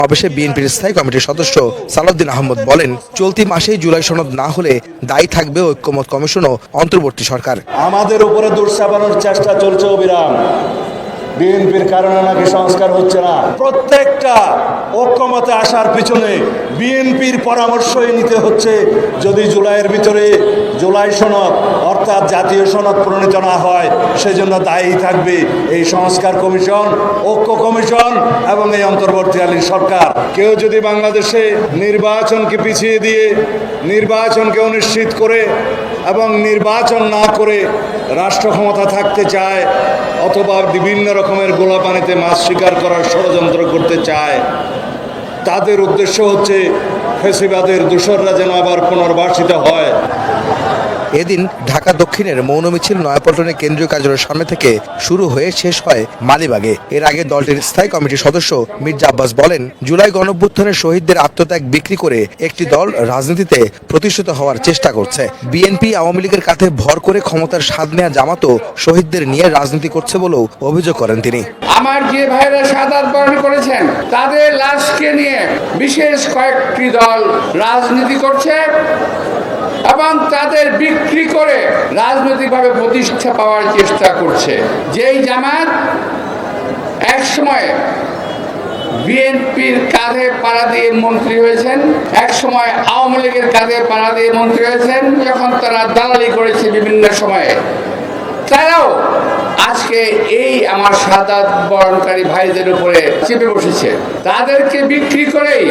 সমাবেশে বিএনপির স্থায়ী কমিটির সদস্য সালাউদ্দিন আহমদ বলেন, চলতি মাসেই জুলাই সনদ না হলে দায়ী থাকবে ঐক্যমত কমিশন ও অন্তর্বর্তী সরকার। আমাদের উপরে দোষ চাপানোর চেষ্টা চলছে অবিরাম। বিএনপির কারণে নাকি সংস্কার হচ্ছে না। প্রত্যেকটা ঐক্যমতে আসার পিছনে বিএনপির পরামর্শই নিতে হচ্ছে। যদি জুলাইয়ের ভিতরে জুলাই সনদ অর্থাৎ জাতীয় সনদ প্রণীত না হয়, সেজন্য দায়ী থাকবে এই সংস্কার কমিশন, ঐক্য কমিশন এবং এই অন্তর্বর্তীকালীন সরকার। কেউ যদি বাংলাদেশে নির্বাচনকে পিছিয়ে দিয়ে নির্বাচনকে অনিশ্চিত করে এবং নির্বাচন না করে রাষ্ট্র ক্ষমতা থাকতে চায়, অথবা বিভিন্ন রকমের গোলাপানিতে মাছ শিকার করার ষড়যন্ত্র করতে চায়, তাদের উদ্দেশ্য হচ্ছে ফ্যাসিবাদের দোসররা যেন আবার পুনর্বাসিত হয়। এদিন ঢাকা দক্ষিণের মৌন মিছিল নয়াপল্টনের কেন্দ্রীয় কার্যালয়ের সামনে থেকে শুরু হয়ে শেষ হয় মালিবাগে। এর আগে দলটির স্থায়ী কমিটির সদস্য মির্জা আব্বাস বলেন, জুলাই গণঅভ্যুত্থানের শহীদদের আত্মত্যাগ বিক্রি করে একটি দল রাজনীতিতে প্রতিষ্ঠিত হওয়ার চেষ্টা করছে। বিএনপি আওয়ামী লীগের কাঁধে ভর করে ক্ষমতার স্বাদ নেওয়া জামাতও শহীদদের নিয়ে রাজনীতি করছে বলেও অভিযোগ করেন তিনি। আমার যে ভাইরা শাহাদাত বরণ করেছেন, তাদের লাশকে নিয়ে বিশেষ কয়েকটি দল রাজনীতি করছে এবং তাদের বিক্রি করে রাজনৈতিকভাবে প্রতিষ্ঠা পাওয়ার চেষ্টা করছে। যেই জামাত একসময় বিএনপির কাঁধে পাড়া দিয়ে মন্ত্রী হয়েছেন, একসময় আওয়ামী লীগের কাঁধে পাড়া দিয়ে মন্ত্রী হয়েছেন, যখন তারা দালালি করেছে বিভিন্ন সময়ে, তারাও আজকে এই আমার শাহাদাত বরণকারী ভাইদের উপরে চেপে বসেছে। তাদেরকে বিক্রি করেই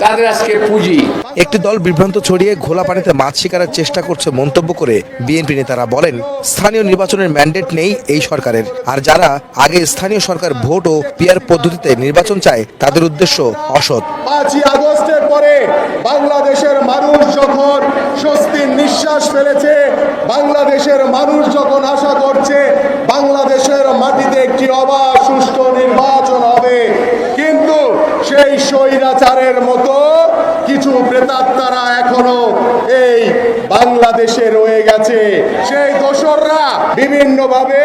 তাদের আজকে পুঁজি। একটি দল বিভ্রান্ত ছড়িয়ে ঘোলা পানিতে মাছ শিকারের চেষ্টা করছে মন্তব্য করে বিএনপি নেতারা বলেন, স্থানীয় নির্বাচনের ম্যান্ডেট নেই এই সরকারের, আর যারা আগে স্থানীয় সরকার ভোট ও পিআর পদ্ধতিতে নির্বাচন চায় তাদের উদ্দেশ্য অসৎ। 5ই আগস্টের পরে বাংলাদেশের মানুষ যখন স্বস্তির নিঃশ্বাস ফেলেছে, বাংলাদেশের মানুষ যখন আশা করছে বাংলাদেশের মাটিতে একটি অবাধ সুষ্ঠু নির্বাচন হবে, কিন্তু সেই স্বৈরাচারের মতো কিছু প্রেতাত্মারা এখনো এই বাংলাদেশে রয়ে গেছে। সেই দোসররা বিভিন্নভাবে